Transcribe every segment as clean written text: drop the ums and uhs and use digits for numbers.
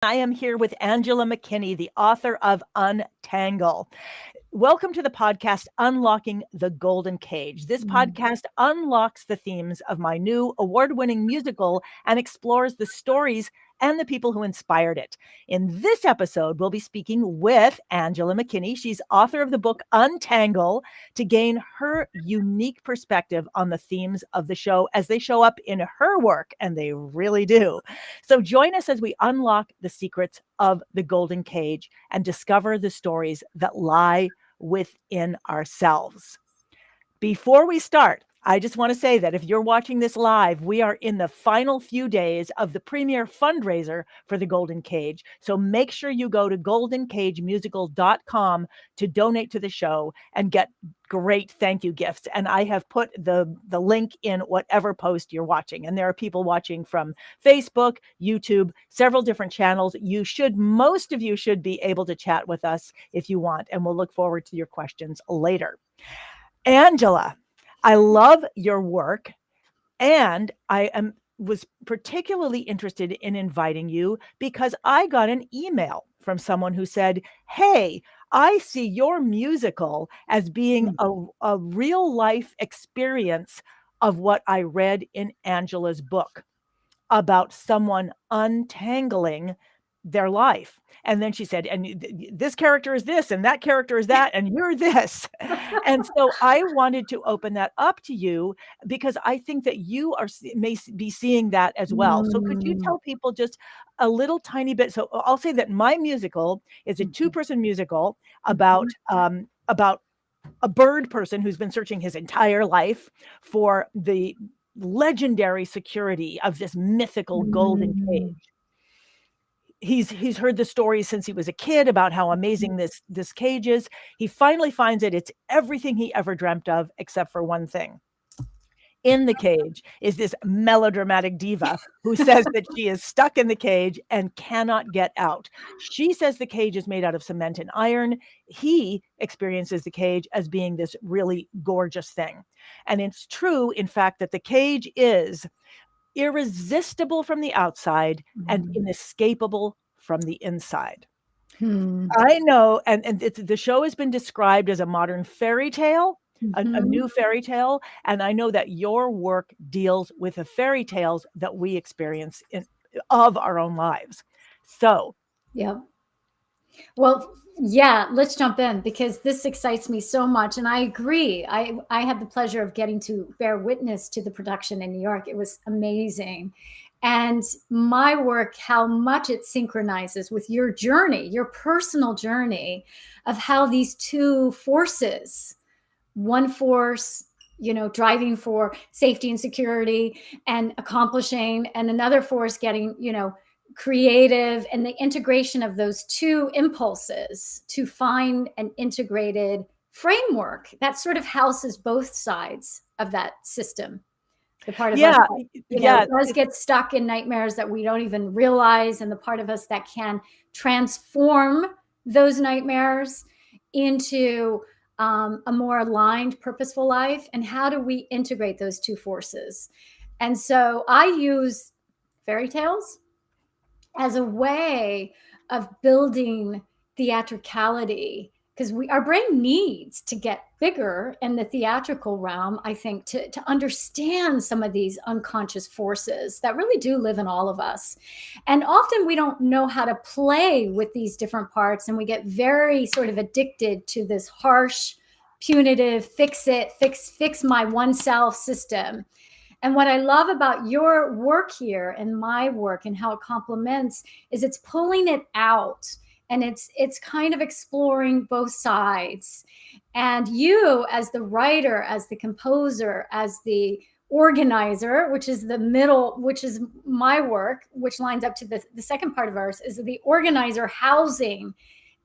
I am here with Angela McKinney, the author of Untangle. Welcome to the podcast, Unlocking the Golden Cage. This podcast unlocks the themes of my new award-winning musical and explores the stories and the people who inspired it. In this episode, we'll be speaking with Angela McKinney. She's author of the book Untangle, to gain her unique perspective on the themes of the show as they show up in her work, and they really do. So join us as we unlock the secrets of the Golden Cage and discover the stories that lie within ourselves. Before we start, I just want to say that if you're watching this live, we are in the final few days of the premier fundraiser for the Golden Cage. So make sure you go to goldencagemusical.com to donate to the show and get great thank you gifts. And I have put the link in whatever post you're watching. And there are people watching from Facebook, YouTube, several different channels. Most of you should be able to chat with us if you want, and we'll look forward to your questions later. Angela, I love your work, and was particularly interested in inviting you because I got an email from someone who said, "Hey, I see your musical as being a real life experience of what I read in Angela's book about someone untangling their life." And then she said, "And this character is this, and that character is that, and you're this." And so I wanted to open that up to you because I think that you may be seeing that as well. So could you tell people just a little tiny bit? So I'll say that my musical is a two-person musical about a bird person who's been searching his entire life for the legendary security of this mythical golden cage. He's heard the stories since he was a kid about how amazing this cage is. He finally finds it. It's everything he ever dreamt of, except for one thing. In the cage is this melodramatic diva who says that she is stuck in the cage and cannot get out. She says the cage is made out of cement and iron. He experiences the cage as being this really gorgeous thing. And it's true, in fact, that the cage is irresistible from the outside and inescapable from the inside. I know, and the show has been described as a modern fairy tale, a new fairy tale, and I know that your work deals with the fairy tales that we experience of our own lives. So, yeah. Well, yeah, let's jump in because this excites me so much. And I agree. I had the pleasure of getting to bear witness to the production in New York. It was amazing. And my work, how much it synchronizes with your journey, your personal journey of how these two forces, one force, driving for safety and security and accomplishing, and another force getting, creative, and the integration of those two impulses to find an integrated framework that sort of houses both sides of that system. The part of us that, does get stuck in nightmares that we don't even realize, and the part of us that can transform those nightmares into a more aligned, purposeful life. And how do we integrate those two forces? And so I use fairy tales as a way of building theatricality, because our brain needs to get bigger in the theatrical realm, I think, to understand some of these unconscious forces that really do live in all of us. And often we don't know how to play with these different parts, and we get very sort of addicted to this harsh, punitive, fix my oneself system. And what I love about your work here and my work and how it complements is it's pulling it out, and it's kind of exploring both sides. And you, as the writer, as the composer, as the organizer, which is the middle, which is my work, which lines up to the second part of ours, is the organizer housing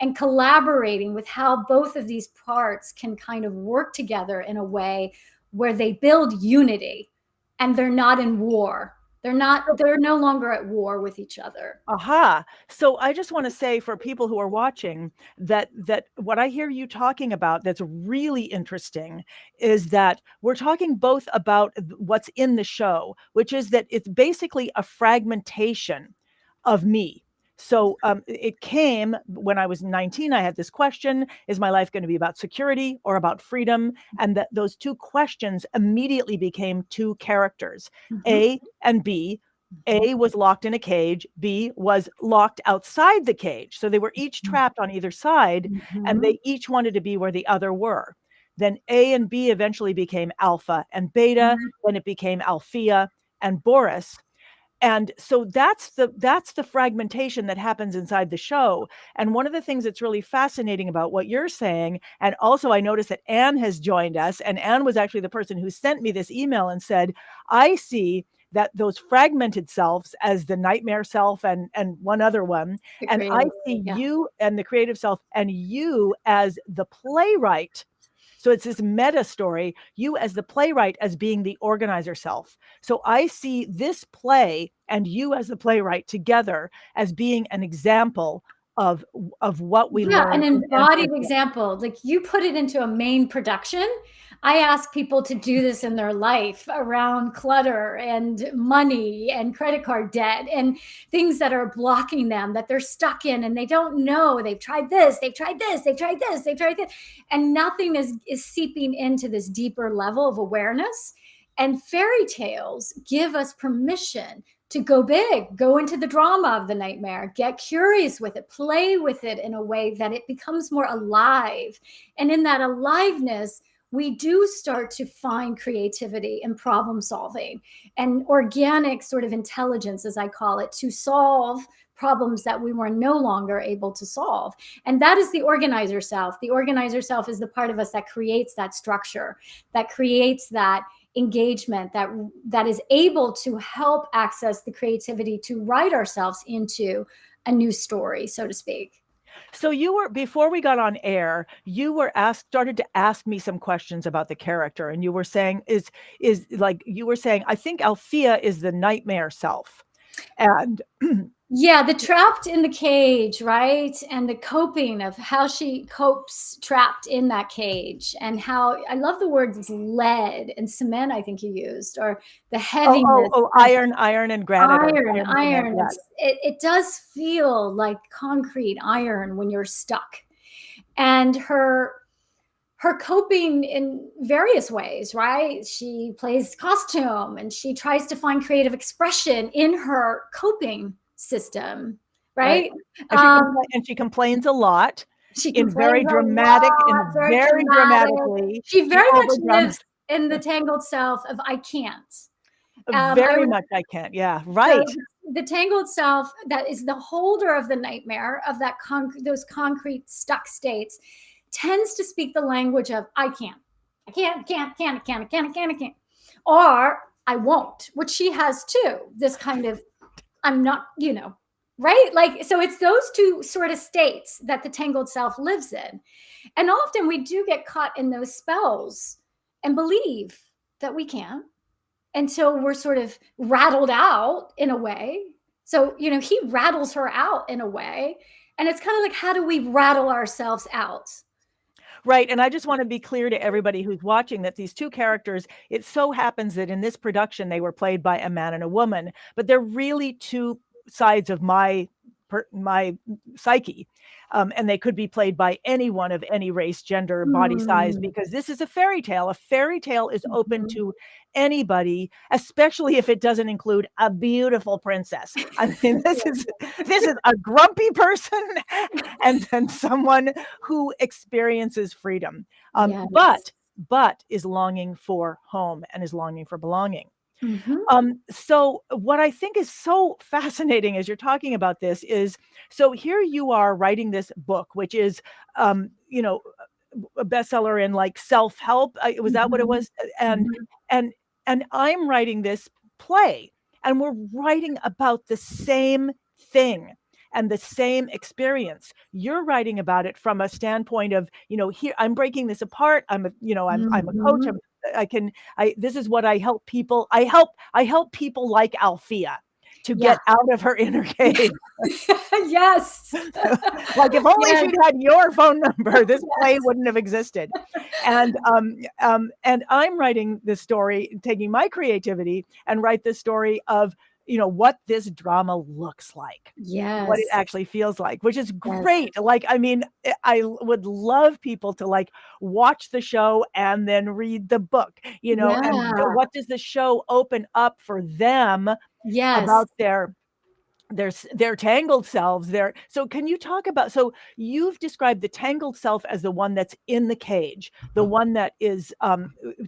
and collaborating with how both of these parts can kind of work together in a way where they build unity. And they're not in war. They're no longer at war with each other. Aha. So I just want to say for people who are watching that what I hear you talking about that's really interesting is that we're talking both about what's in the show, which is that it's basically a fragmentation of me. So it came when I was 19. I had this question: is my life going to be about security or about freedom? And that those two questions immediately became two characters, A and B. A was locked in a cage, B was locked outside the cage. So they were each trapped on either side, and they each wanted to be where the other were. Then A and B eventually became Alpha and Beta, then it became Althea and Boris. And so that's the fragmentation that happens inside the show. And one of the things that's really fascinating about what you're saying, and also I noticed that Anne has joined us, and Anne was actually the person who sent me this email and said, I see that those fragmented selves as the nightmare self and one other one, and I see you and the creative self and you as the playwright. So it's this meta story, you as the playwright as being the organizer self. So I see this play and you as the playwright together as being an example of what we learn. An embodied example. Like, you put it into a main production. I ask people to do this in their life around clutter and money and credit card debt and things that are blocking them, that they're stuck in and they don't know. They've tried this, they've tried this, they've tried this, they've tried this, and nothing is seeping into this deeper level of awareness. And fairy tales give us permission to go big, go into the drama of the nightmare, get curious with it, play with it in a way that it becomes more alive. And in that aliveness, we do start to find creativity and problem solving and organic sort of intelligence, as I call it, to solve problems that we were no longer able to solve. And that is the organizer self. The organizer self is the part of us that creates that structure, that creates that engagement, that is able to help access the creativity to write ourselves into a new story, so to speak. So you were, before we got on air, you were started to ask me some questions about the character, and you were saying I think Althea is the nightmare self. And yeah, the trapped in the cage, right? And the coping of how she copes trapped in that cage, and how, I love the words lead and cement, I think you used, or the heaviness. Iron and granite. Iron. It does feel like concrete iron when you're stuck. And her coping in various ways, right? She plays costume and she tries to find creative expression in her coping system, right? And she complains a lot. Very dramatically. She very much lives in the tangled self of I can't. I can't. Yeah, right. So the tangled self that is the holder of the nightmare of that those concrete stuck states tends to speak the language of I can't, or I won't, which she has too. This kind of I'm not, right? Like, so it's those two sort of states that the tangled self lives in. And often we do get caught in those spells and believe that we can't until we're sort of rattled out in a way. So, he rattles her out in a way. And it's kind of like, how do we rattle ourselves out? Right. And I just want to be clear to everybody who's watching that these two characters, it so happens that in this production, they were played by a man and a woman, but they're really two sides of my psyche. And they could be played by anyone of any race, gender, body size, because this is a fairy tale. A fairy tale is open to anybody, especially if it doesn't include a beautiful princess. I mean, this is a grumpy person and then someone who experiences freedom, but is longing for home and is longing for belonging. So what I think is so fascinating as you're talking about this is, so here you are writing this book, which is, a bestseller in like self-help. Was that what it was? And I'm writing this play, and we're writing about the same thing and the same experience. You're writing about it from a standpoint of, here I'm breaking this apart. I'm a coach. This is what I help people. I help people like Althea to get out of her inner cave. Yes. Like if only she'd had your phone number, this play wouldn't have existed. And I'm writing this story, taking my creativity and write this story of what this drama looks like. Yes. What it actually feels like, which is great. Yes. Like, I mean, I would love people to like watch the show and then read the book, and what does the show open up for them about their tangled selves there. So can you talk about, so you've described the tangled self as the one that's in the cage, the one that is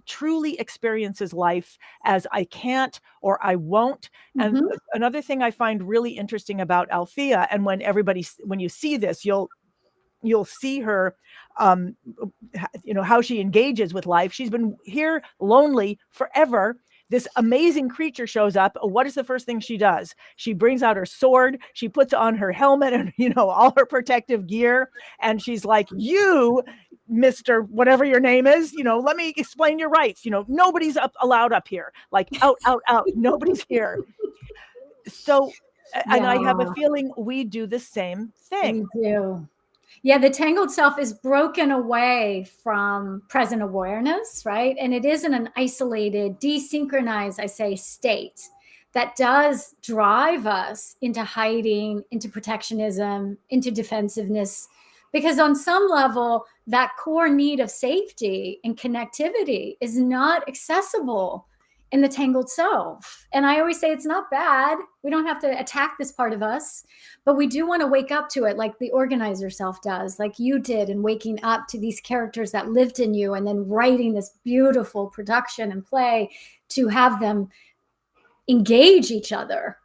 truly experiences life as I can't or I won't. And another thing I find really interesting about Althea, and when you see this, you'll see her, how she engages with life. She's been here lonely forever. This amazing creature shows up. What is the first thing she does? She brings out her sword. She puts on her helmet and, all her protective gear. And she's like, you, Mr. whatever your name is, let me explain your rights. Nobody's allowed up here. Like out. Nobody's here. So, and I have a feeling we do the same thing. We do. Yeah, the tangled self is broken away from present awareness, right? And it isn't an isolated, desynchronized, I say, state that does drive us into hiding, into protectionism, into defensiveness. Because on some level, that core need of safety and connectivity is not accessible in the tangled self. And I always say it's not bad. We don't have to attack this part of us, but we do want to wake up to it like the organizer self does, like you did, and waking up to these characters that lived in you and then writing this beautiful production and play to have them engage each other.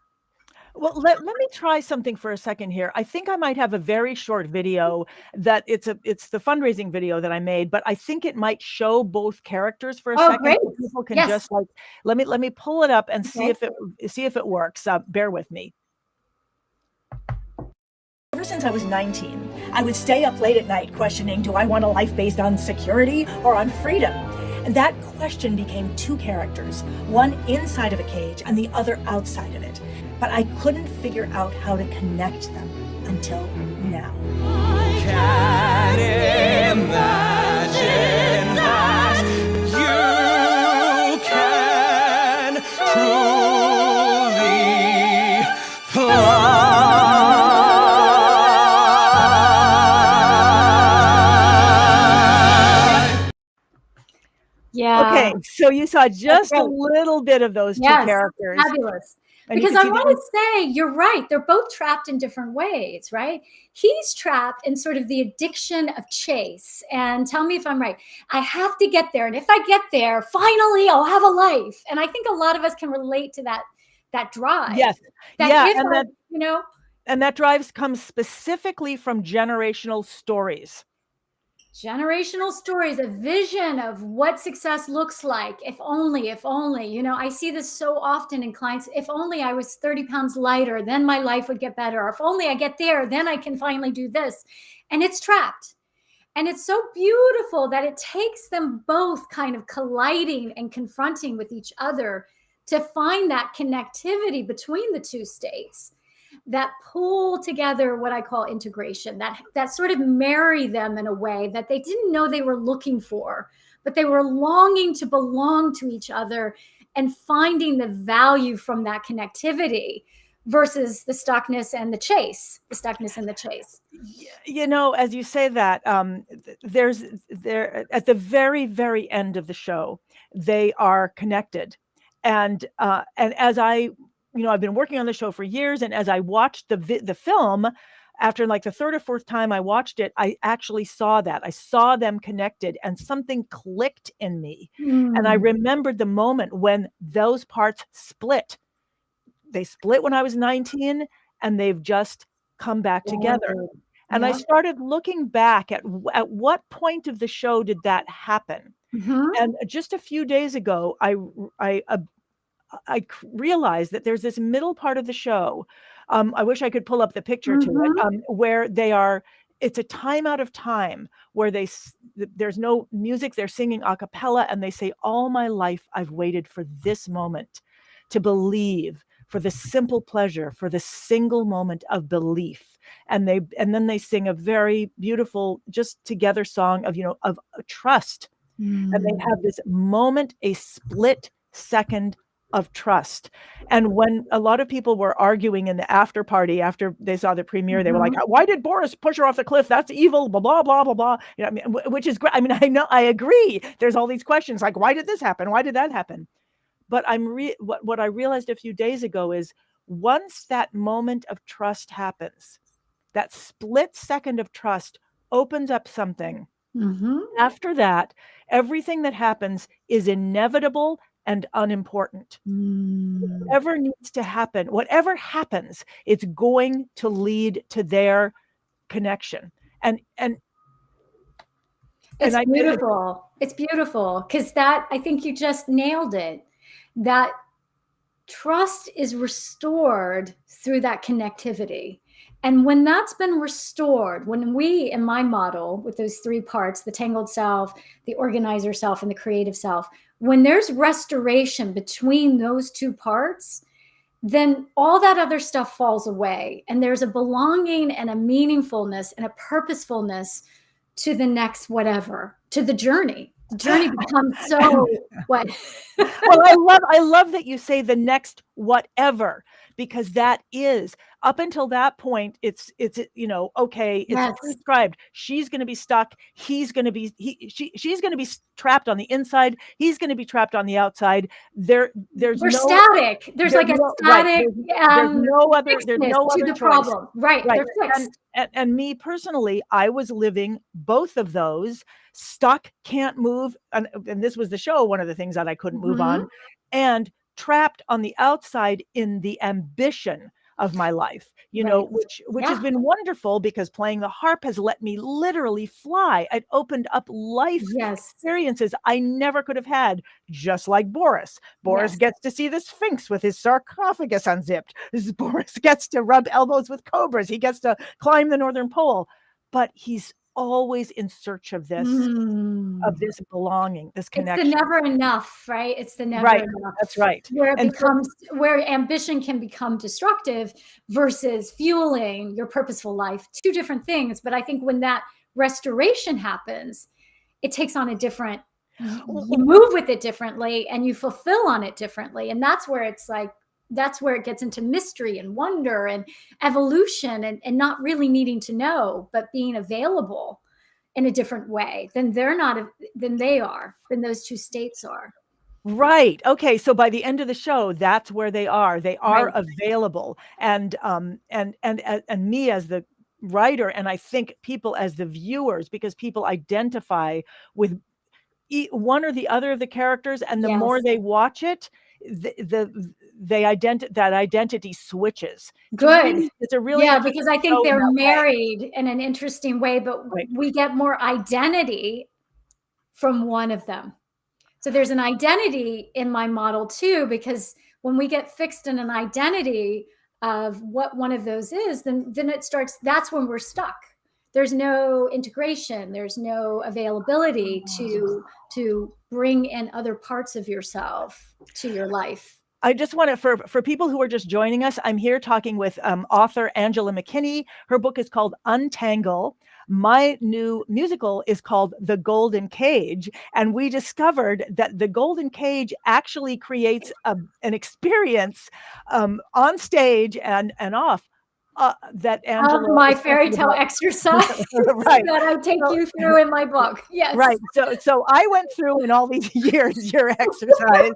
Well, let me try something for a second here. I think I might have a very short video that it's the fundraising video that I made, but I think it might show both characters for a second. Great. So people can just like, let me pull it up and see if it works. Bear with me. Ever since I was 19, I would stay up late at night questioning, do I want a life based on security or on freedom? And that question became two characters, one inside of a cage and the other outside of it. But I couldn't figure out how to connect them until now. Can imagine that you can truly fly. Yeah. Okay, so you saw just a little bit of those two characters. Fabulous. Because I want to say, you're right. They're both trapped in different ways, right? He's trapped in sort of the addiction of chase. And tell me if I'm right. I have to get there. And if I get there, finally, I'll have a life. And I think a lot of us can relate to that drive. Yes. And that drive comes specifically from generational stories. Generational stories, a vision of what success looks like. If only, I see this so often in clients. If only I was 30 pounds lighter, then my life would get better. Or if only I get there, then I can finally do this. And it's trapped. And it's so beautiful that it takes them both kind of colliding and confronting with each other to find that connectivity between the two states that pull together what I call integration, that sort of marry them in a way that they didn't know they were looking for, but they were longing to belong to each other and finding the value from that connectivity versus the stuckness and the chase. As you say that, there's at the very, very end of the show, they are connected. And as I've been working on the show for years, and as I watched the film, after like the third or fourth time I watched it, I actually saw that. I saw them connected, and something clicked in me. And I remembered the moment when those parts split. They split when I was 19, and they've just come back together. And I started looking back at what point of the show did that happen. And just a few days ago, I realized that there's this middle part of the show. I wish I could pull up the picture to it, where it's a time out of time where there's no music. They're singing a cappella, and they say, all my life I've waited for this moment to believe, for the simple pleasure, for the single moment of belief. And then they sing a very beautiful, just together song of trust. And they have this moment, a split second of trust. And when a lot of people were arguing in the after party after they saw the premiere, they were like, why did Boris push her off the cliff? That's evil, blah, blah, blah, blah, blah. You know, I mean, which is great. I mean, I know, I agree. There's all these questions like, why did this happen? Why did that happen? But what I realized a few days ago is once that moment of trust happens, that split second of trust opens up something. After that, everything that happens is inevitable and unimportant. Whatever needs to happen, whatever happens, it's going to lead to their connection. And it's beautiful. It's beautiful because that, I think you just nailed it. That trust is restored through that connectivity. And when that's been restored, when we, in my model, with those three parts, the tangled self, the organizer self, and the creative self, when there's restoration between those two parts, then all that other stuff falls away. And there's a belonging and a meaningfulness and a purposefulness to the next whatever, to the journey. The journey becomes so what? Well, I love that you say the next whatever, because that is up until that point, it's okay, it's prescribed. She's going to be stuck. She's going to be trapped on the inside. He's going to be trapped on the outside. We're static. There's like a static. There's no other choice. Problem. Right. They're fixed. And me personally, I was living both of those. Stuck, can't move, and this was the show. One of the things that I couldn't move on, and trapped on the outside in the ambition of my life, which has been wonderful because playing the harp has let me literally fly. It opened up life experiences I never could have had, just like Boris. Boris gets to see the Sphinx with his sarcophagus unzipped. Boris gets to rub elbows with cobras. He gets to climb the Northern Pole, but he's always in search of this belonging, this connection. It's the never enough, right? It's the never enough. That's right. Where ambition can become destructive versus fueling your purposeful life. Two different things. But I think when that restoration happens, it takes on a different, you move with it differently and you fulfill on it differently. And that's where it's like, that's where it gets into mystery and wonder and evolution and not really needing to know, but being available in a different way than those two states are. Right. Okay. So by the end of the show, that's where they are. They are available. And me as the writer, and I think people as the viewers, because people identify with one or the other of the characters, and the more they watch it, that identity switches. Good. It's a really because I think they're married in an interesting way, but we get more identity from one of them. So there's an identity in my model too, because when we get fixed in an identity of what one of those is, then it starts, that's when we're stuck. There's no integration. There's no availability to bring in other parts of yourself to your life. I just want to, for people who are just joining us, I'm here talking with author Angela McKinney. Her book is called Untangle. My new musical is called The Golden Cage. And we discovered that The Golden Cage actually creates an experience on stage and off. That Angela my fairy tale exercise that I take you through in my book. Yes. Right. So I went through in all these years your exercise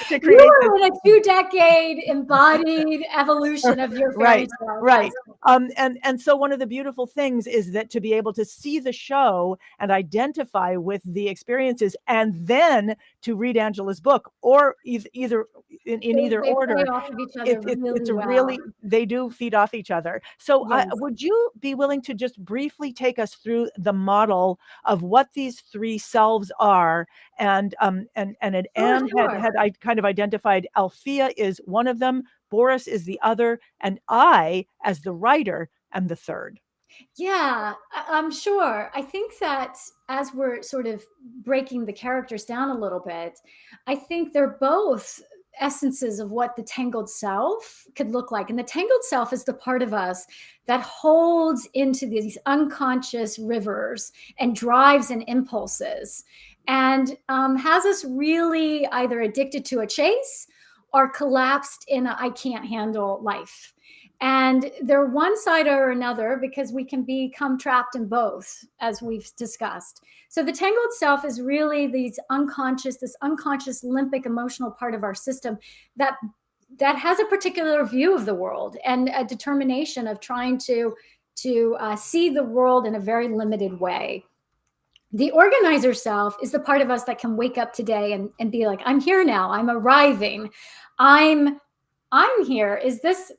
to create a 2-decade embodied evolution of your fairy tale. Right. And so one of the beautiful things is that to be able to see the show and identify with the experiences, and then to read Angela's book, or either in either order, they do feed off each other. So would you be willing to just briefly take us through the model of what these three selves are? And Anne had kind of identified Althea is one of them, Boris is the other, and I, as the writer, am the third. Yeah, I'm sure. I think that as we're sort of breaking the characters down a little bit, I think they're both essences of what the tangled self could look like. And the tangled self is the part of us that holds into these unconscious rivers and drives and impulses and has us really either addicted to a chase are collapsed in a I can't handle life. And they're one side or another because we can become trapped in both, as we've discussed. So the tangle itself is really this unconscious limbic emotional part of our system that has a particular view of the world and a determination of trying to see the world in a very limited way. The organizer self is the part of us that can wake up today and be like, I'm here now, I'm arriving, I'm here. This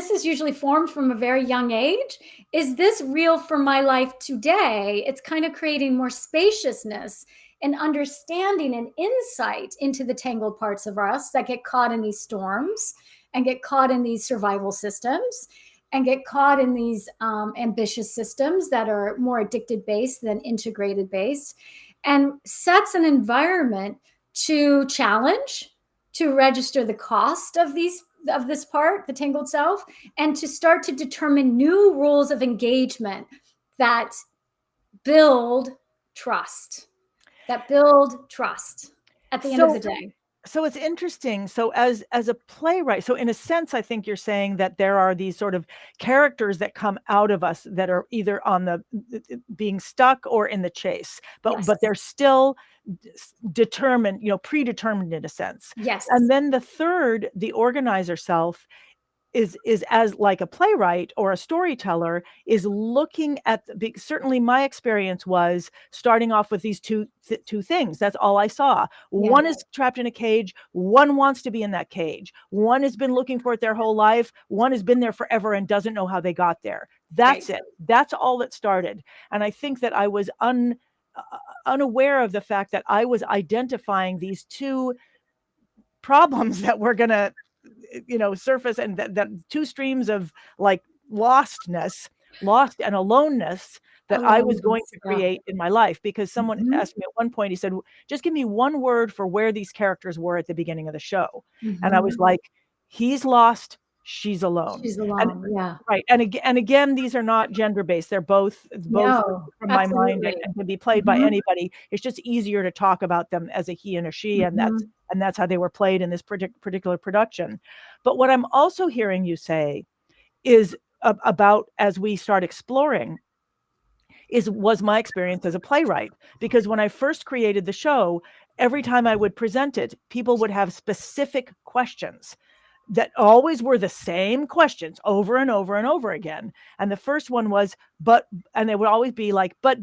is usually formed from a very young age. Is this real for my life today? It's kind of creating more spaciousness and understanding and insight into the tangled parts of us that get caught in these storms and get caught in these survival systems and get caught in these ambitious systems that are more addicted based than integrated based, and sets an environment to challenge, to register the cost of this part, the tangled self, and to start to determine new rules of engagement that build trust, at the end of the day. So it's interesting. So as a playwright, so in a sense, I think you're saying that there are these sort of characters that come out of us that are either on the being stuck or in the chase, but they're still determined, predetermined in a sense. Yes. And then the third, the organizer self, is as like a playwright or a storyteller is looking at certainly my experience was starting off with these two things. That's all I saw. Yeah. One is trapped in a cage. One wants to be in that cage. One has been looking for it their whole life. One has been there forever and doesn't know how they got there. That's it. That's all that started. And I think that I was unaware of the fact that I was identifying these two problems that were going to surface, and that two streams of like lost and aloneness that I was going to create in my life. Because someone asked me at one point, he said, just give me one word for where these characters were at the beginning of the show. And I was like, he's lost, she's alone. Yeah. Right. And again, these are not gender based. They're both from my mind and can be played by anybody. It's just easier to talk about them as a he and a she. And that's how they were played in this particular production. But what I'm also hearing you say is about, as we start exploring, was my experience as a playwright. Because when I first created the show, every time I would present it, people would have specific questions that always were the same questions over and over and over again. And the first one was, and they would always be like, but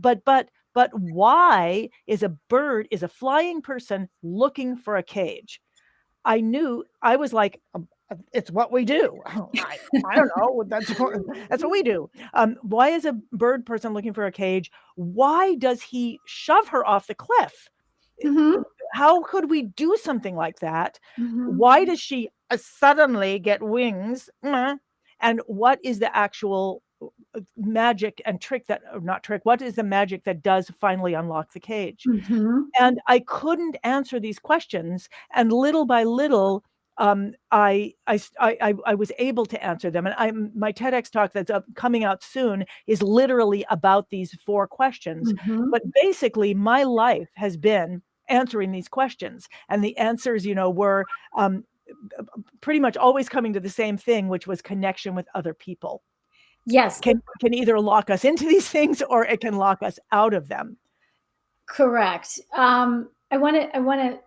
why is a flying person looking for a cage? I knew, I was like, it's what we do. I don't know. That's what we do. Why is a bird person looking for a cage? Why does he shove her off the cliff? How could we do something like that? Why does she suddenly get wings? And what is the actual magic and what is the magic that does finally unlock the cage? And I couldn't answer these questions. And little by little, I was able to answer them. And my TEDx talk that's coming out soon is literally about these 4 questions. But basically, my life has been answering these questions. And the answers, were pretty much always coming to the same thing, which was connection with other people. Yes. Can either lock us into these things or it can lock us out of them. Correct. I want to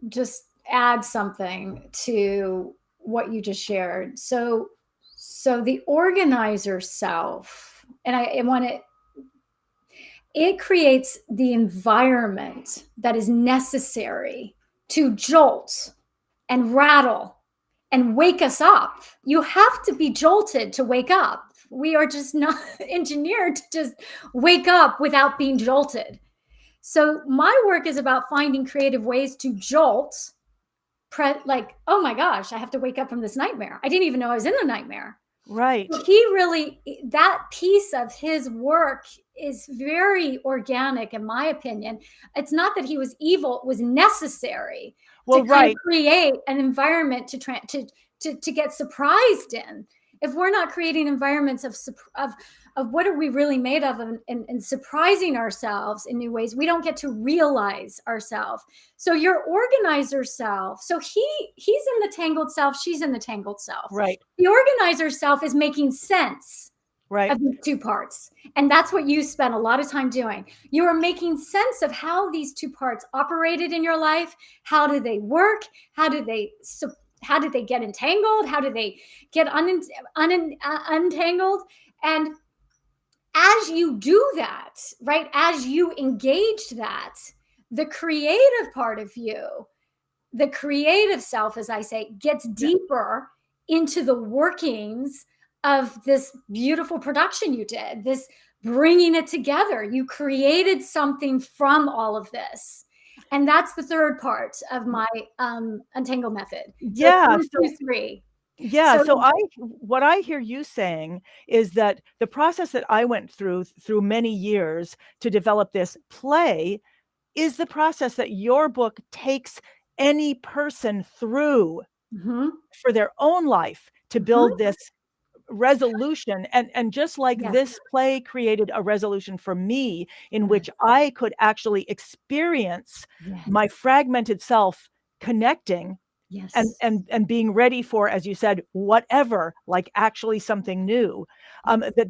just add something to what you just shared. So the organizer self, and it creates the environment that is necessary to jolt and rattle and wake us up. You have to be jolted to wake up. We are just not engineered to just wake up without being jolted. So my work is about finding creative ways to jolt, like, oh my gosh, I have to wake up from this nightmare. I didn't even know I was in the nightmare. Right. So that piece of his work is very organic, in my opinion. It's not that he was evil, it was necessary to create an environment to get surprised in. if we're not creating environments of what are we really made of, and surprising ourselves in new ways, we don't get to realize ourselves. So your organizer self, so he's in the tangled self, she's in the tangled self. Right. The organizer self is making sense Right. of these two parts. And that's what you spent a lot of time doing. You are making sense of how these two parts operated in your life. How do they work? How did they get entangled? How do they get untangled? And as you do that, right, as you engaged that, the creative part of you, the creative self, as I say, gets deeper into the workings of this beautiful production you did, this bringing it together. You created something from all of this. And that's the third part of my Untangle method. Yeah. So 1, 2, 3. Yeah. So what I hear you saying is that the process that I went through many years to develop this play is the process that your book takes any person through for their own life to build this resolution. And just like this play created a resolution for me in which I could actually experience my fragmented self connecting and being ready for, as you said, whatever, like actually something new.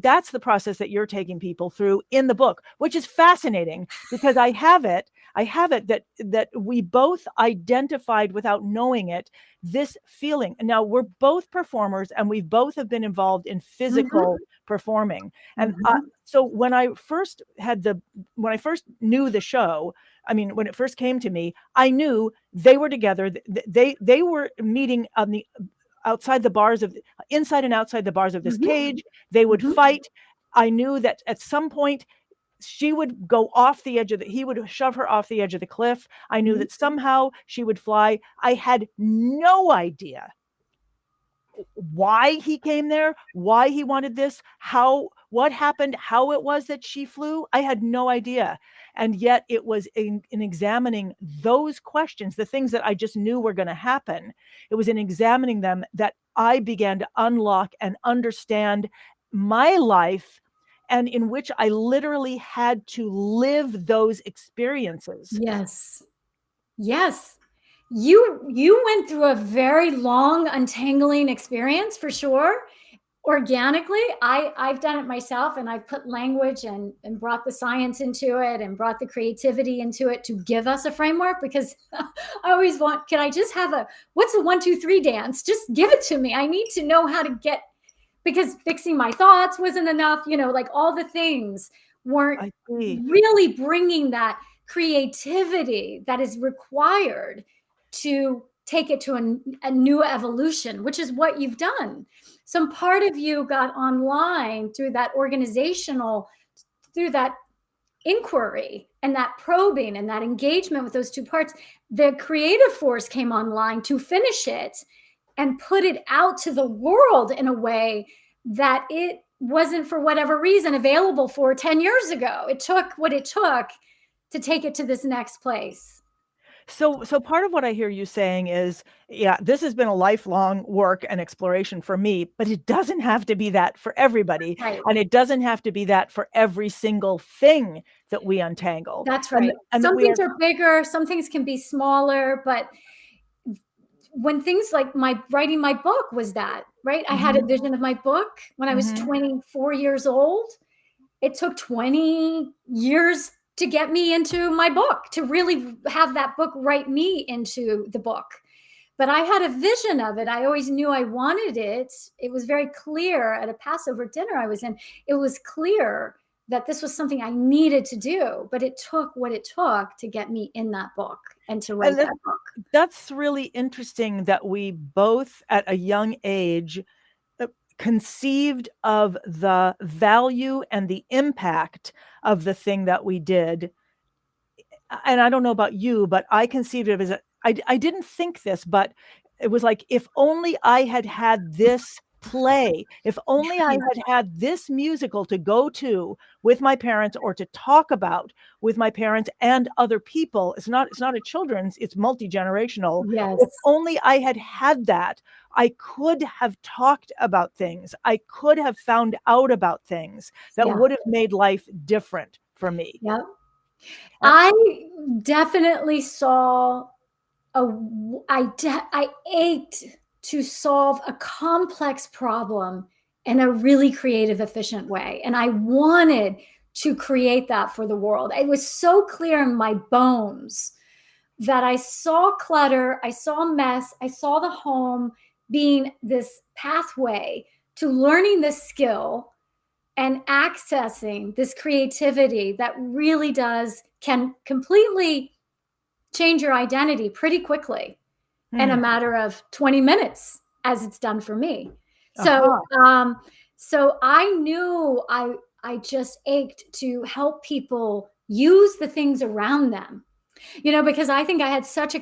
That's the process that you're taking people through in the book, which is fascinating because I have it that we both identified without knowing it, this feeling. Now we're both performers and we both have been involved in physical performing. And so when I first knew the show, I mean, when it first came to me, I knew they were together. They were meeting on the inside and outside the bars of this cage. They would fight. I knew that at some point she would go off the edge he would shove her off the edge of the cliff. I knew that somehow she would fly. I had no idea why he came there, why he wanted this, what happened, how it was that she flew. I had no idea. And yet it was in examining those questions, the things that I just knew were going to happen. It was in examining them that I began to unlock and understand my life, and in which I literally had to live those experiences. Yes. You went through a very long untangling experience for sure. Organically, I've done it myself, and I've put language and brought the science into it and brought the creativity into it to give us a framework, because I always want, can I just have what's a 1, 2, 3 dance? Just give it to me. I need to know how to get, because fixing my thoughts wasn't enough, like all the things weren't really bringing that creativity that is required to take it to a new evolution, which is what you've done. Some part of you got online through that through that inquiry and that probing and that engagement with those two parts. The creative force came online to finish it and put it out to the world in a way that it wasn't, for whatever reason, available for 10 years ago. It took what it took to take it to this next place. So part of what I hear you saying is, this has been a lifelong work and exploration for me, but it doesn't have to be that for everybody. Right. And it doesn't have to be that for every single thing that we untangle. That's right. And some things are bigger, some things can be smaller, but when things like writing my book was that, right? I had a vision of my book when I was 24 years old. It took 20 years to get me into my book, to really have that book write me into the book. But I had a vision of it. I always knew I wanted it. It was very clear at a Passover dinner I was in. It was clear that this was something I needed to do, but it took what it took to get me in that book and to write that book. That's really interesting that we both at a young age conceived of the value and the impact of the thing that we did. And I don't know about you, but I conceived of it as I didn't think this, but it was like, if only I had had this play. If only I had had this musical to go to with my parents or to talk about with my parents and other people. It's not a children's, it's multi-generational. Yes. If only I had had that, I could have talked about things. I could have found out about things that Yeah. would have made life different for me. Yep. I definitely saw I ached to solve a complex problem in a really creative, efficient way. And I wanted to create that for the world. It was so clear in my bones that I saw clutter, I saw mess, I saw the home being this pathway to learning this skill and accessing this creativity that really can completely change your identity pretty quickly in a matter of 20 minutes, as it's done for me. So, so I knew I just ached to help people use the things around them, because I think I had such a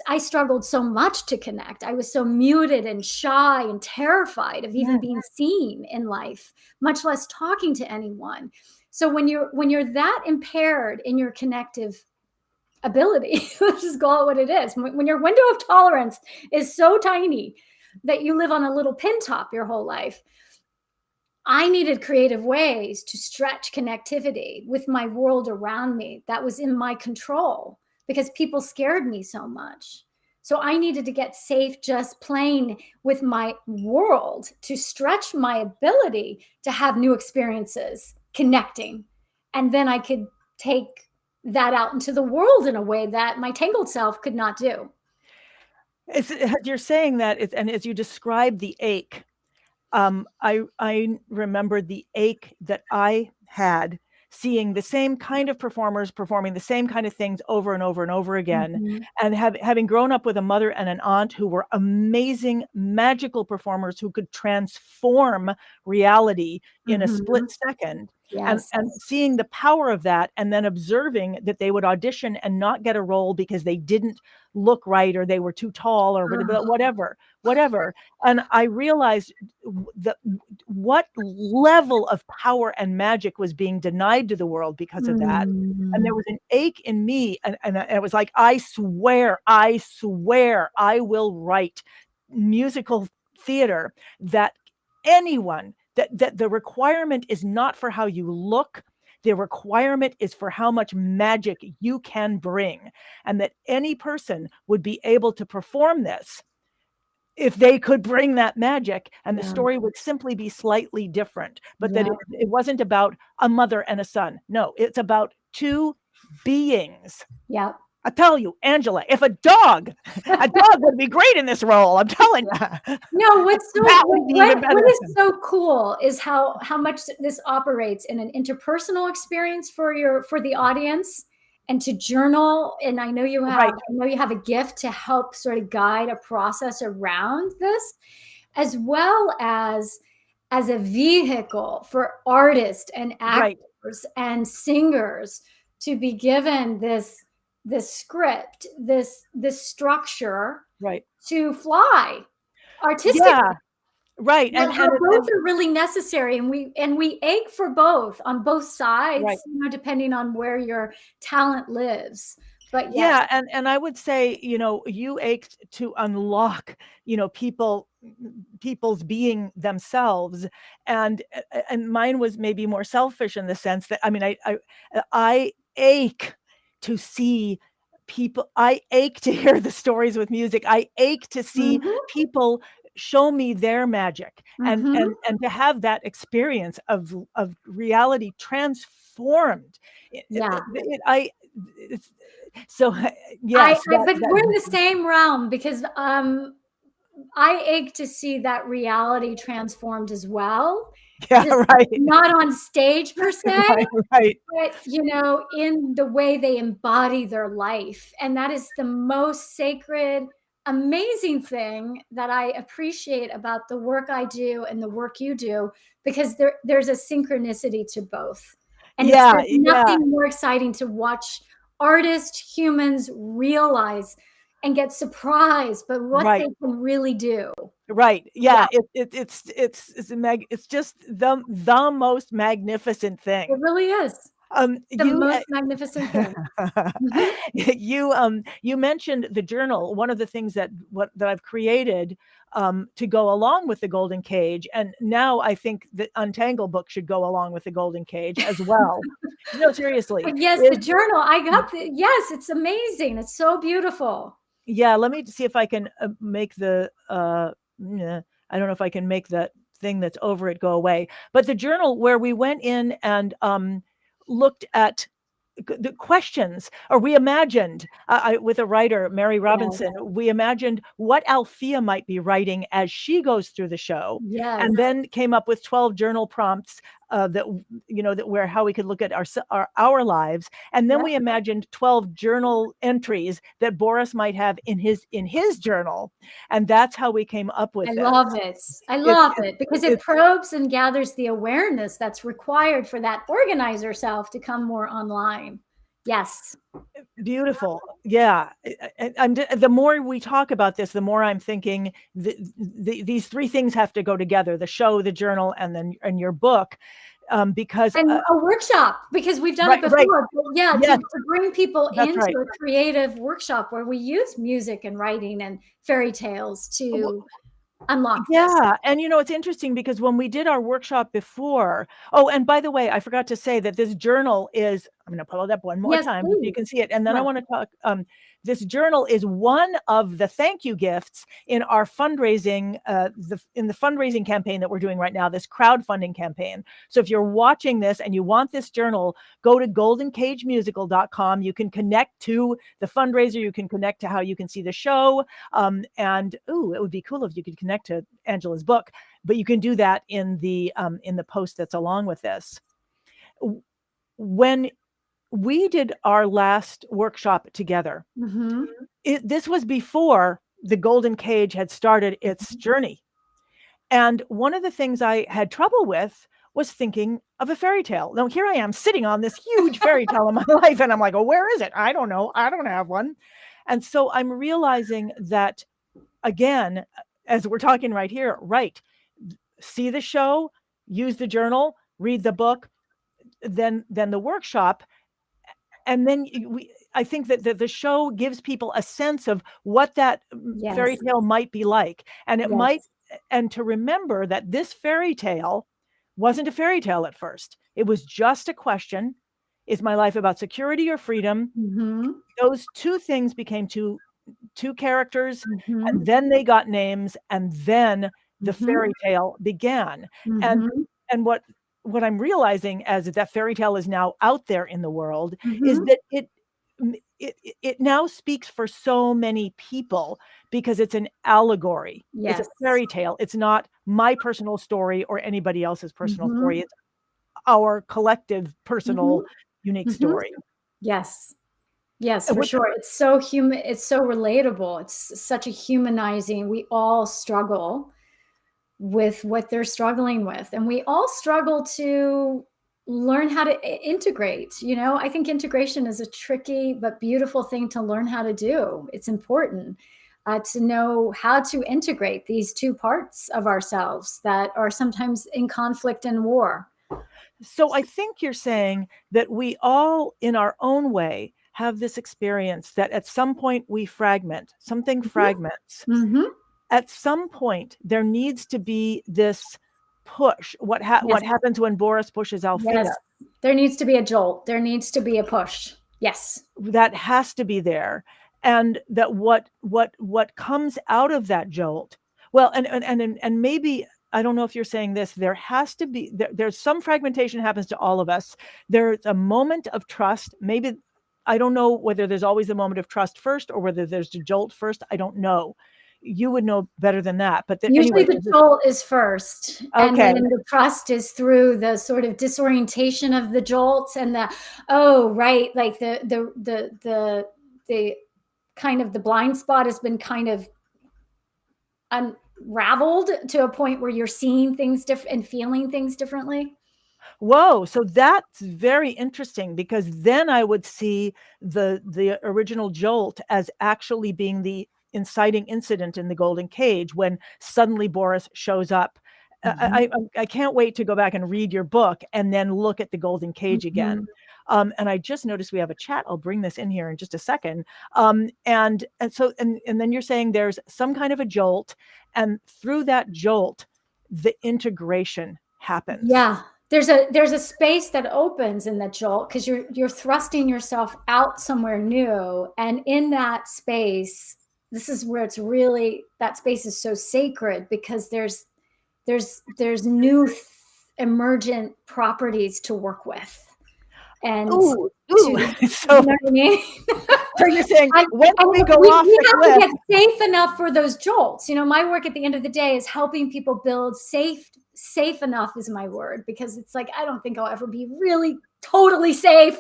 I struggled so much to connect. I was so muted and shy and terrified of even being seen in life, much less talking to anyone. So when you're that impaired in your connective ability, let's just call it what it is. When your window of tolerance is so tiny that you live on a little pin top your whole life, I needed creative ways to stretch connectivity with my world around me that was in my control because people scared me so much. So I needed to get safe just playing with my world to stretch my ability to have new experiences, connecting. And then I could take that out into the world in a way that my tangled self could not do. You're saying that, and as you describe the ache, I remember the ache that I had seeing the same kind of performers performing the same kind of things over and over and over again, and having grown up with a mother and an aunt who were amazing, magical performers who could transform reality in a split second. Yes. And seeing the power of that, and then observing that they would audition and not get a role because they didn't look right or they were too tall or whatever. And I realized what level of power and magic was being denied to the world because of that. And there was an ache in me. And it was like, I swear, I will write musical theater that anyone, that the requirement is not for how you look. The requirement is for how much magic you can bring, and that any person would be able to perform this if they could bring that magic, and the story would simply be slightly different, but that it wasn't about a mother and a son. No, it's about two beings. Yeah. I tell you, Angela, if a dog would be great in this role. I'm telling you. No, what is so cool is how much this operates in an interpersonal experience for the audience, and to journal. And I know you have a gift to help sort of guide a process around this, as well as a vehicle for artists and actors and singers to be given this script, this structure, to fly artistically. Yeah, right. And both are really necessary, and we ache for both on both sides, depending on where your talent lives. But and I would say, you ached to unlock, people's being themselves, and mine was maybe more selfish in the sense that, I mean, I ache to see people. I ache to hear the stories with music. I ache to see people show me their magic, and to have that experience of reality transformed. So yes, but we're in the same realm, because I ache to see that reality transformed as well. Yeah, right. Not on stage per se, right. But in the way they embody their life. And that is the most sacred, amazing thing that I appreciate about the work I do and the work you do, because there's a synchronicity to both. And there's nothing more exciting to watch artists, humans realize and get surprised by what they can really do. Right. Yeah, Yeah. It's just the most magnificent it thing. really is the You most magnificent thing. Mhm. you mentioned the journal. One of the things that I've created to go along with the Golden Cage, and now I think the Untangle book should go along with the Golden Cage as well. No, seriously, But yes, is the journal, I got yes, it's amazing. It's so beautiful. yeah. Let me see if I can make the. I don't know if I can make that thing that's over it go away. But the journal where we went in and looked at the questions, or we imagined with a writer, Mary Yes, Robinson, we imagined what Althea might be writing as she goes through the show, yes, and then came up with 12 journal prompts that that where how we could look at our lives, and then yep. we imagined 12 journal entries that Boris might have in his journal, and that's how we came up I with this. love it. I It's love it because it it's probes and gathers the awareness that's required for that organizer self to come more online. Yes. beautiful. Yeah. The more we talk about this, the more I'm thinking these three things have to go together: the show, the journal, and your book, because And a workshop because we've done it right. before. But yeah, Yes, to bring people that's into right. a creative workshop where we use music and writing and fairy tales to unlock this. Yeah, and it's interesting because when we did our workshop before, oh, and by the way, I forgot to say that this journal is, I'm going to pull it up one more Yes, time so you please. can see it, and then I Yes. want to talk. This journal is one of the thank you gifts in our fundraising, in the fundraising campaign that we're doing right now, this crowdfunding campaign. So if you're watching this and you want this journal, go to goldencagemusical.com. You can connect to the fundraiser. You can connect to how you can see the show. And it would be cool if you could connect to Angela's book, but you can do that in the post that's along with this. When we did our last workshop together, Mm-hmm. this was before the Golden Cage had started its journey. And one of the things I had trouble with was thinking of a fairy tale. Now, here I am sitting on this huge fairy tale in my life, and I'm like, oh, where is it? I don't know. I don't have one. And so I'm realizing that, again, as we're talking right here, right, see the show, use the journal, read the book, then the workshop, and then I think that the show gives people a sense of what that fairy Yes. tale might be like, and Yes. and to remember that this fairy tale wasn't a fairy tale at first. It was just a question: is my life about security or freedom? Mm-hmm. Those two things became two characters, Mm-hmm. and then they got names, and then the Mm-hmm. fairy tale began. And Mm-hmm. what I'm realizing as that fairy tale is now out there in the world is Mm-hmm. that it now speaks for so many people because it's an allegory. It's a Yes. fairy tale. It's not my personal story or anybody else's personal Mm-hmm. story. It's our collective, personal, Mm-hmm. unique Mm-hmm. story. Yes. Yes, And for what- sure. It's so human. It's so relatable. It's such a humanizing. We all struggle with what they're struggling with, and we all struggle to learn how to integrate. I think integration is a tricky but beautiful thing to learn how to do. It's important to know how to integrate these two parts of ourselves that are sometimes in conflict and war. So I think you're saying that we all, in our own way, have this experience that at some point we fragment, something fragments. Mm-hmm. At some point, there needs to be this push. What happens when Boris pushes Althea? Yes, there needs to be a jolt. There needs to be a push. Yes. That has to be there. And that what comes out of that jolt, well, and maybe, I don't know if you're saying this, there has to be, there's some fragmentation happens to all of us. There's a moment of trust. Maybe, I don't know whether there's always a moment of trust first or whether there's a jolt first. I don't know. You would know better than that. But Usually anyway, the jolt is first, and okay. then the trust is through the sort of disorientation of the jolt and the right, like the kind of the blind spot has been kind of unraveled to a point where you're seeing things different and feeling things differently. Whoa, so that's very interesting, because then I would see the original jolt as actually being the inciting incident in the Golden Cage when suddenly Boris shows up. I can't wait to go back and read your book and then look at the Golden Cage again. And I just noticed we have a chat. I'll bring this in here in just a second. And then you're saying there's some kind of a jolt, and through that jolt, the integration happens. Yeah. There's a space that opens in that jolt because you're thrusting yourself out somewhere new. And in that space, this is where it's really, that space is so sacred because there's new emergent properties to work with. And so you know what I mean? So you're saying when we go off the cliff, we have to get safe enough for those jolts. You know, my work at the end of the day is helping people build safe enough is my word, because it's like, I don't think I'll ever be really totally safe,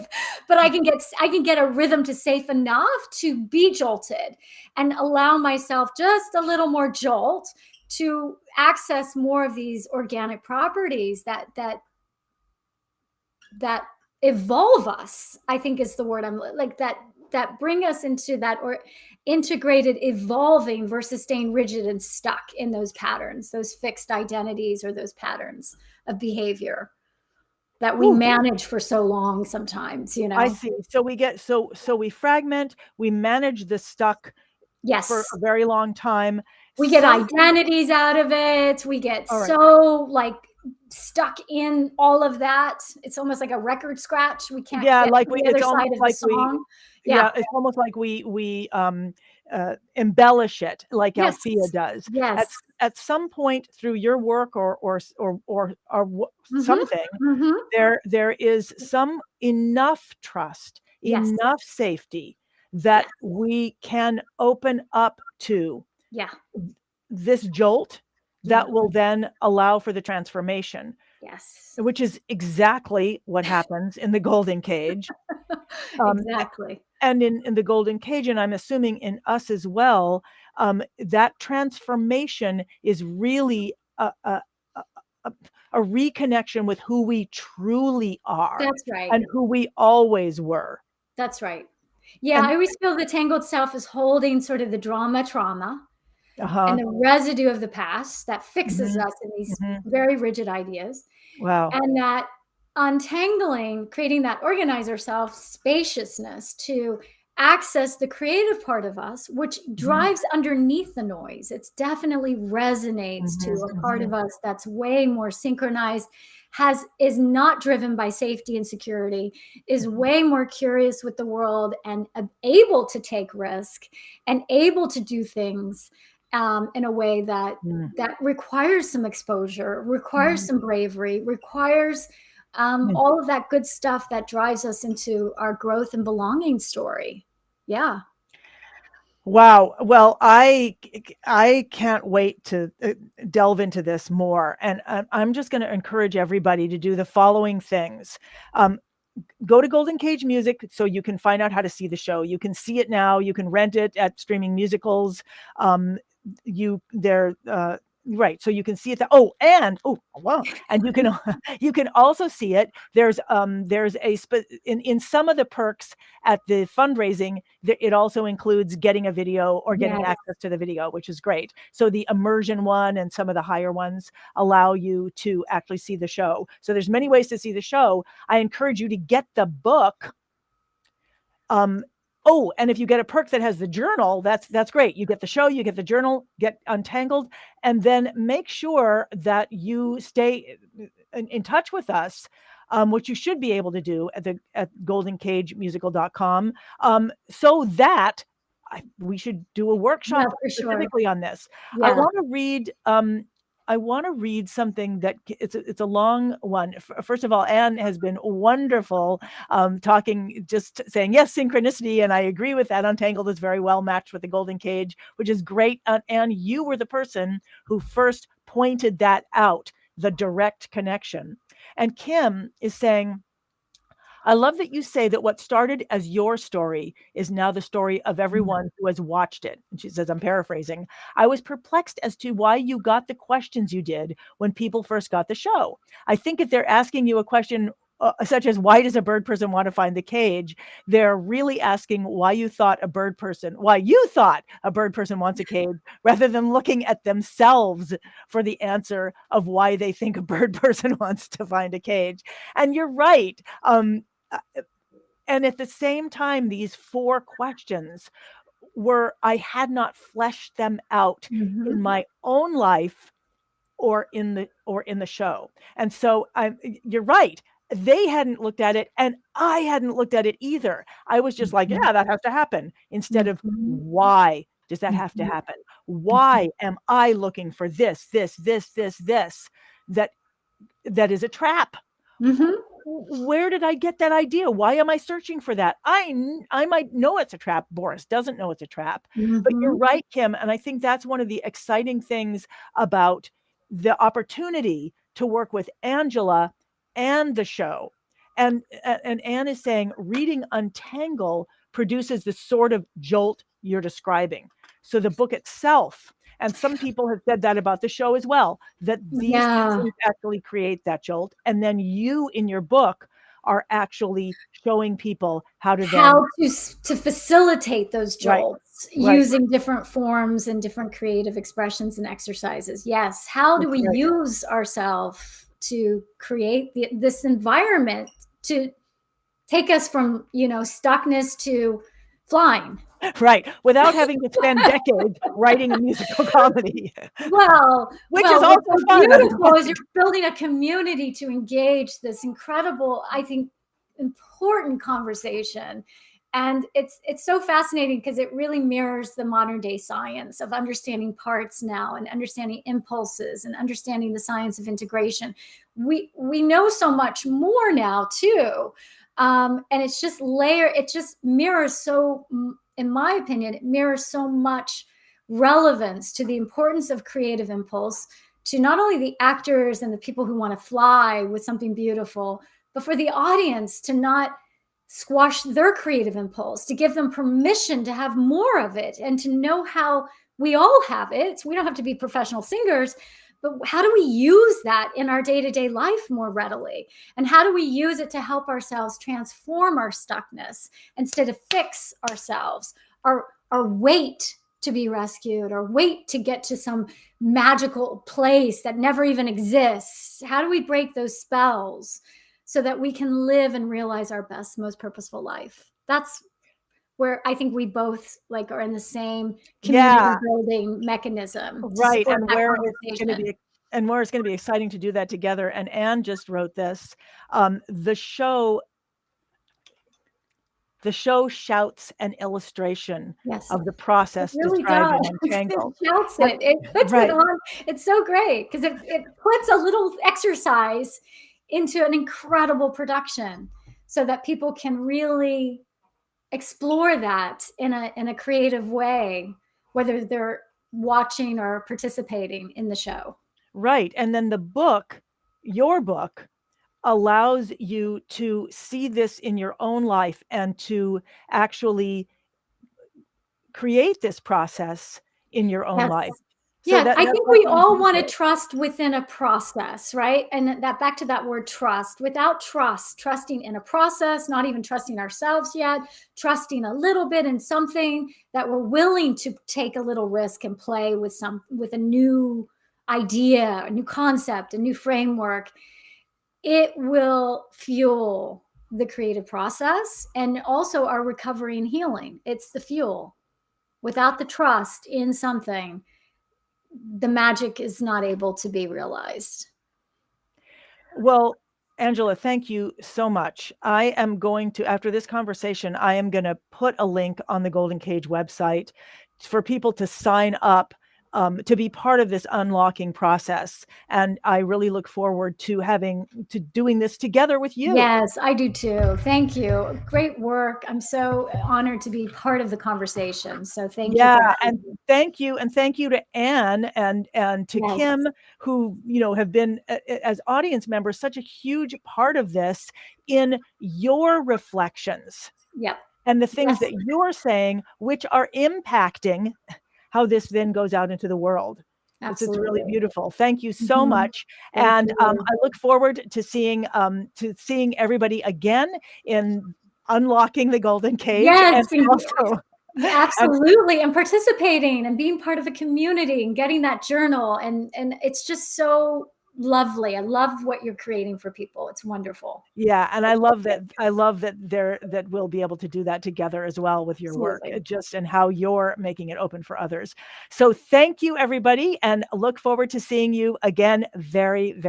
but I can get a rhythm to safe enough to be jolted and allow myself just a little more jolt to access more of these organic properties that evolve us, I think is the word I'm like, that bring us into that or integrated evolving versus staying rigid and stuck in those patterns, those fixed identities or those patterns of behavior that we manage for so long sometimes, you know. I see. So we get so we fragment, we manage the stuck for a very long time. We get identities out of it. We get like stuck in all of that. It's almost like a record scratch. We can't get like the other side of the song. It's almost like we embellish it, like Althea does. Yes. At some point through your work or something, there is some enough trust, enough safety that we can open up to this jolt that will then allow for the transformation. Yes. Which is exactly what happens in the Golden Cage. Exactly. And in the Golden Cage, and I'm assuming in us as well, that transformation is really a reconnection with who we truly are. That's right. And who we always were. That's right. Yeah, I always feel the tangled self is holding sort of the trauma, and the residue of the past that fixes us in these very rigid ideas. Wow. And that untangling, creating that organizer self spaciousness to access the creative part of us, which drives underneath the noise. It's definitely resonates to a part of us that's way more synchronized, is not driven by safety and security, is way more curious with the world and able to take risk and able to do things in a way that requires some exposure, requires some bravery, requires all of that good stuff that drives us into our growth and belonging story. Yeah. Wow. Well, I can't wait to delve into this more. And I'm just going to encourage everybody to do the following things. Go to Golden Cage Music so you can find out how to see the show. You can see it now. You can rent it at streaming musicals. Right. So you can see it. And you can also see it. There's in some of the perks at the fundraising, it also includes getting a video or getting access to the video, which is great. So the immersion one and some of the higher ones allow you to actually see the show. So there's many ways to see the show. I encourage you to get the book. And if you get a perk that has the journal, that's great. You get the show, you get the journal, get Untangled, and then make sure that you stay in touch with us, which you should be able to do at goldencagemusical.com, so that we should do a workshop specifically on this. Yeah. I want to read something that it's a long one. First of all, Anne has been wonderful, just saying, yes, synchronicity. And I agree with that. Untangled is very well matched with the Golden Cage, which is great. Anne, you were the person who first pointed that out, the direct connection. And Kim is saying, I love that you say that what started as your story is now the story of everyone who has watched it. And she says, I'm paraphrasing. I was perplexed as to why you got the questions you did when people first got the show. I think if they're asking you a question such as why does a bird person want to find the cage? They're really asking why you thought a bird person wants a cage, rather than looking at themselves for the answer of why they think a bird person wants to find a cage. And you're right. And at the same time, these 4 questions I had not fleshed them out in my own life or in the show. And so you're right. They hadn't looked at it, and I hadn't looked at it either. I was just like, yeah, that has to happen, instead of why does that have to happen? Why am I looking for this, that is a trap? Where did I get that idea? Why am I searching for that? I might know it's a trap. Boris doesn't know it's a trap. But you're right, Kim. And I think that's one of the exciting things about the opportunity to work with Angela and the show. And Anne is saying reading Untangle produces the sort of jolt you're describing. So the book itself, and some people have said that about the show as well, that these things actually create that jolt. And then you in your book are actually showing people how to facilitate those jolts using different forms and different creative expressions and exercises. Yes. How do we use ourselves to create this environment to take us from, stuckness to flying? Right. Without having to spend decades writing a musical comedy. Which is also fun. Beautiful is you're building a community to engage this incredible, I think, important conversation. And it's so fascinating because it really mirrors the modern day science of understanding parts now and understanding impulses and understanding the science of integration. We know so much more now too. And it's just it just mirrors so, in my opinion, it mirrors so much relevance to the importance of creative impulse to not only the actors and the people who want to fly with something beautiful, but for the audience to not squash their creative impulse, to give them permission to have more of it and to know how we all have it. We don't have to be professional singers, but how do we use that in our day-to-day life more readily? And how do we use it to help ourselves transform our stuckness instead of fix ourselves, or wait to be rescued, or wait to get to some magical place that never even exists? How do we break those spells so that we can live and realize our best, most purposeful life? That's where I think we both are in the same community building mechanism. Right. And where it's going to be exciting to do that together. And Anne just wrote this. The show shouts an illustration of the process described in Untangle. It shouts it. It puts it on. It's so great because it puts a little exercise into an incredible production so that people can really explore that in a creative way, whether they're watching or participating in the show. Right. And then your book, allows you to see this in your own life and to actually create this process in your own life. So I think we all want to trust within a process, right? And that back to that word trust. Without trusting in a process, not even trusting ourselves yet, trusting a little bit in something that we're willing to take a little risk and play with a new idea, a new concept, a new framework, it will fuel the creative process and also our recovery and healing. It's the fuel. Without the trust in something, the magic is not able to be realized. Well, Angela, thank you so much. I am going to, after this conversation, I am going to put a link on the Golden Cage website for people to sign up to be part of this unlocking process. And I really look forward to doing this together with you. Yes, I do too. Thank you. Great work. I'm so honored to be part of the conversation. So thank you. Yeah, and thank you. And thank you to Anne and to Kim, who, have been as audience members, such a huge part of this in your reflections. Yep. And the things that you're saying, which are impacting how this then goes out into the world. It's really Absolutely. beautiful. Thank you so Mhm. much. Thank And you. I look forward to seeing everybody again in unlocking the golden cage, and Yes, also and absolutely, and participating and being part of a community and getting that journal, and it's just so lovely. I love what you're creating for people. It's wonderful. yeah, and I love that we'll be able to do that together as well with your work, Absolutely. just and how you're making it open for others. So thank you, everybody, and look forward to seeing you again very, very